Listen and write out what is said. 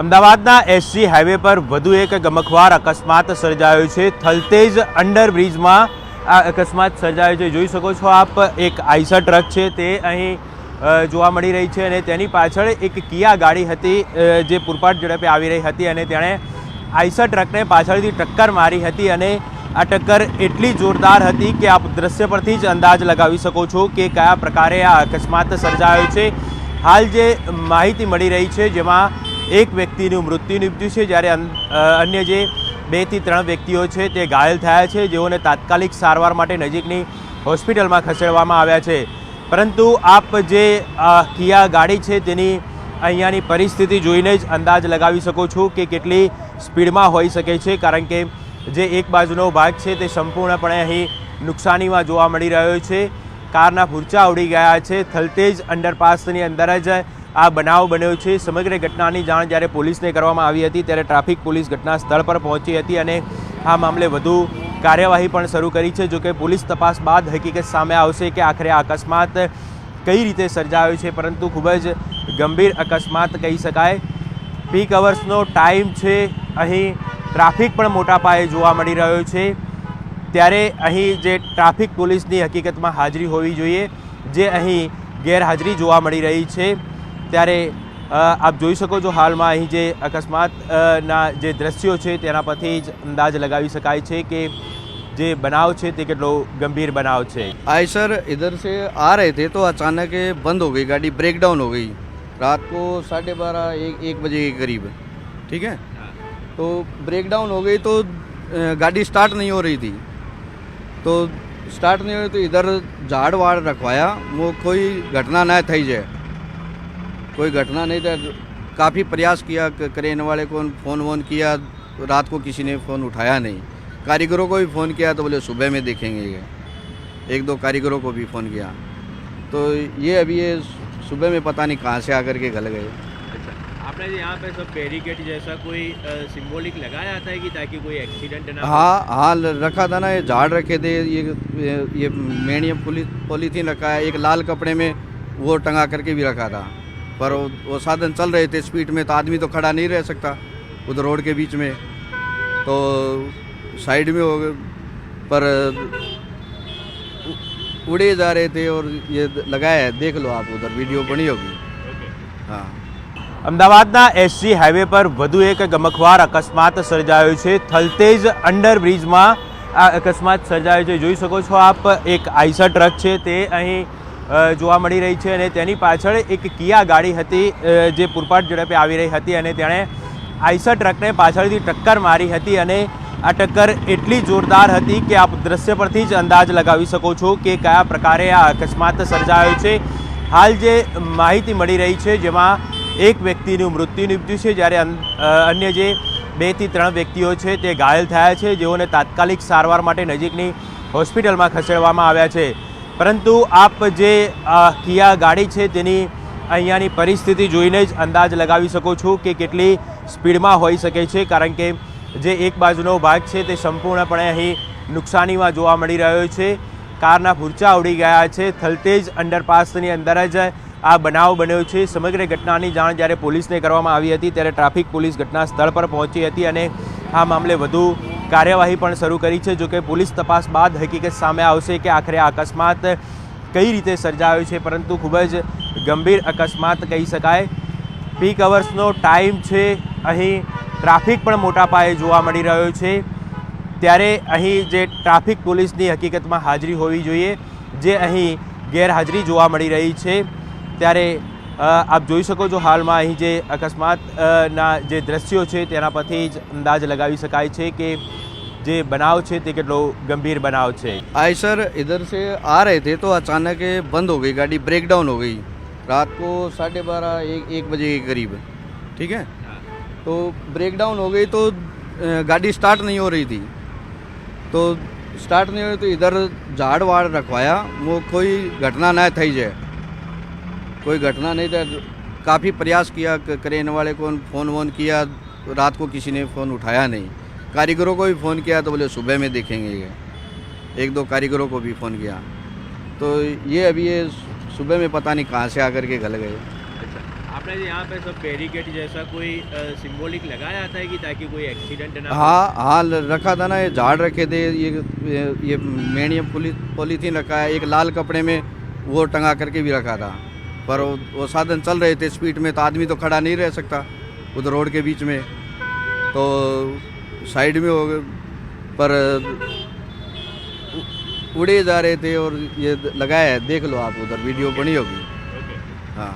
અમદાવાદના SG highway પર વધુ એક ગમખ્વાર અકસ્માત સર્જાયો છે। થલતેજ અંડરબ્રિજમાં આ અકસ્માત સર્જાયો છે। જોઈ શકો છો આપ, એક આઈસર ટ્રક છે તે અહીં જોવા મળી રહી છે અને તેની પાછળ એક કિયા ગાડી હતી જે પૂરપાટ ઝડપે આવી રહી હતી અને તેણે આઈસર ટ્રકને પાછળથી ટક્કર મારી હતી અને આ ટક્કર એટલી જોરદાર હતી કે આપ દ્રશ્ય પરથી જ અંદાજ લગાવી શકો છો કે કયા પ્રકારે આ અકસ્માત સર્જાયો છે। હાલ જે માહિતી મળી રહી છે જેમાં એક વ્યક્તિનું મૃત્યુ નીપજ્યું છે, જ્યારે અન્ય જે 2 થી 3 વ્યક્તિઓ છે તે ઘાયલ થયા છે, જેઓને તાત્કાલિક સારવાર માટે નજીકની હોસ્પિટલમાં ખસેડવામાં આવ્યા છે। પરંતુ આપ જે કિયા ગાડી છે તેની અહીંયાની પરિસ્થિતિ જોઈને જ અંદાજ લગાવી શકો છો કે કેટલી સ્પીડમાં હોઈ શકે છે, કારણ કે જે એક બાજુનો ભાગ છે તે સંપૂર્ણપણે અહીં નુકસાનીમાં જોવા મળી રહ્યો છે। કારના ભૂરચા ઉડી ગયા છે। થલતેજ અંડરપાસની અંદર જ આ બનાવ બન્યો છે। સમગ્ર ઘટનાની જાણ જ્યારે પોલીસને કરવામાં આવી હતી ત્યારે ટ્રાફિક પોલીસ ઘટના સ્થળ પર પહોંચી હતી અને આ મામલે વધુ કાર્યવાહી પણ શરૂ કરી છે। જોકે પોલીસ તપાસ બાદ હકીકત સામે આવશે કે આખરે આ અકસ્માત કઈ રીતે સર્જાયો છે, પરંતુ ખૂબ જ ગંભીર અકસ્માત કહી શકાય। પીક અવર્સનો ટાઈમ છે, અહીં ટ્રાફિક પણ મોટા પાયે જોવા મળી રહ્યો છે, ત્યારે અહીં જે ટ્રાફિક પોલીસની હકીકતમાં હાજરી હોવી જોઈએ, જે અહીં ગેરહાજરી જોવા મળી રહી છે। ત્યારે આપ જોઈ શકો છો હાલમાં અહીં જે અકસ્માતના જે દ્રશ્યો છે તેના પરથી જ અંદાજ લગાવી શકાય છે કે જે બનાવ છે તે કેટલો ગંભીર બનાવ છે। आयसर इधर से आ रहे थे तो अचानक बंद हो गई गाड़ी, ब्रेक डाउन हो गई रात को 12:30-1 बजे के करीब, ठीक है। तो ब्रेक डाउन हो गई तो गाड़ी स्टार्ट नहीं हो रही थी, तो स्टार्ट नहीं हो रही तो इधर झाड़ वाड़ रखवाया, वो कोई घटना ना થઈ જાય, कोई घटना नहीं था। काफ़ी प्रयास किया, क्रेन वाले को फ़ोन वोन किया, रात को किसी ने फ़ोन उठाया नहीं। कारीगरों को भी फ़ोन किया तो बोले सुबह में देखेंगे। ये 1-2 कारीगरों को भी फ़ोन किया तो ये अभी ये सुबह में पता नहीं कहाँ से आकर के गल गए। अच्छा, आपने यहाँ पे सब बैरिकेड जैसा कोई सिंबॉलिक लगाया था कि ताकि कोई एक्सीडेंट ना? हाँ, रखा था ना, ये झाड़ रखे थे, ये मेड़िया पॉलीथीन रखा है, एक लाल कपड़े में वो टंगा करके भी रखा था। पर वो साधन चल रहे थे स्पीड में, तो आदमी तो खड़ा नहीं रह सकता उधर रोड के बीच में, तो साइड में हो गए, पर उड़े जा रहे थे और ये लगाया है, देख लो आप, उधर वीडियो बनी होगी। हाँ, અમદાવાદના એસજી હાઈવે પર વધુ એક ગમખ્વાર અકસ્માત સર્જાયો છે। થલતેજ અંડરબ્રિજમાં આ અકસ્માત સર્જાયો છે। જોઈ શકો છો આપ, એક આઈસર ટ્રક છે તે અહીં જોવા મળી રહી છે અને તેની પાછળ એક કિયા ગાડી હતી જે પૂરપાટ ઝડપે આવી રહી હતી અને તેણે આઈસર ટ્રકને પાછળથી ટક્કર મારી હતી અને આ ટક્કર એટલી જોરદાર હતી કે આપ દ્રશ્ય પરથી જ અંદાજ લગાવી શકો છો કે કયા પ્રકારે આ અકસ્માત સર્જાયો છે। હાલ જે માહિતી મળી રહી છે જેમાં એક વ્યક્તિનું મૃત્યુ નીપજ્યું છે, જ્યારે અન્ય જે 2 થી 3 વ્યક્તિઓ છે તે ઘાયલ થયા છે, જેઓને તાત્કાલિક સારવાર માટે નજીકની હોસ્પિટલમાં ખસેડવામાં આવ્યા છે। પરંતુ આપ જે કિયા ગાડી છે તેની અહીંયાની પરિસ્થિતિ જોઈને જ અંદાજ લગાવી શકો છો કે કેટલી સ્પીડમાં હોઈ શકે છે, કારણ કે જે એક બાજુનો ભાગ છે તે સંપૂર્ણપણે અહીં નુકસાનીમાં જોવા મળી રહ્યો છે। કારના ભૂરચા ઉડી ગયા છે। થલતેજ અંડરપાસની અંદર જ આ બનાવ બન્યો છે। સમગ્ર ઘટનાની જાણ જ્યારે પોલીસને કરવામાં આવી હતી ત્યારે ટ્રાફિક પોલીસ ઘટના સ્થળ પર પહોંચી હતી અને આ મામલે વધુ કાર્યવાહી પણ શરૂ કરી છે। જોકે પોલીસ તપાસ બાદ હકીકત સામે આવશે કે આખરે આ અકસ્માત કઈ રીતે સર્જાયો છે, પરંતુ ખૂબ જ ગંભીર અકસ્માત કહી શકાય। પીક અવર્સનો ટાઈમ છે, અહીં ટ્રાફિક પણ મોટા પાયે જોવા મળી રહ્યો છે, ત્યારે અહીં જે ટ્રાફિક પોલીસની હકીકતમાં હાજરી હોવી જોઈએ, જે અહીં ગેરહાજરી જોવા મળી રહી છે। ત્યારે આપ જોઈ શકો છો હાલમાં અહીં જે અકસ્માતના જે દ્રશ્યો છે તેના પરથી જ અંદાજ લગાવી શકાય છે કે જે બનાવ છે તે કેટલો ગંભીર બનાવ છે। आयसर इधर से आ रहे थे तो अचानक बंद हो गई गाड़ी, ब्रेक डाउन हो गई रात को 12:30-1 बजे के करीब, ठीक है। तो ब्रेक डाउन हो गई तो गाड़ी स्टार्ट नहीं हो रही थी, तो स्टार्ट नहीं हो रही तो इधर झाड़ वाड़ रखवाया, वो कोई घटना ना થઈ જાય, कोई घटना नहीं था। काफ़ी प्रयास किया, क्रेन वाले को फ़ोन वोन किया, रात को किसी ने फ़ोन उठाया नहीं। कारीगरों को भी फ़ोन किया तो बोले सुबह में देखेंगे। ये 1-2 कारीगरों को भी फ़ोन किया तो ये अभी ये सुबह में पता नहीं कहाँ से आकर के गल गए। अच्छा, आपने यहाँ पे सब बैरिकेड जैसा कोई सिंबॉलिक लगाया था कि ताकि कोई एक्सीडेंट ना हो? हाँ हाँ रखा था ना, ये झाड़ रखे थे, ये मेडियम पॉलीथीन रखा है, एक लाल कपड़े में वो टंगा करके भी रखा था। पर वो साधन चल रहे थे स्पीड में, तो आदमी तो खड़ा नहीं रह सकता उधर रोड के बीच में, तो साइड में हो गए, पर उड़े जा रहे थे और ये लगाया है, देख लो आप, उधर वीडियो बनी होगी। ओके। हाँ।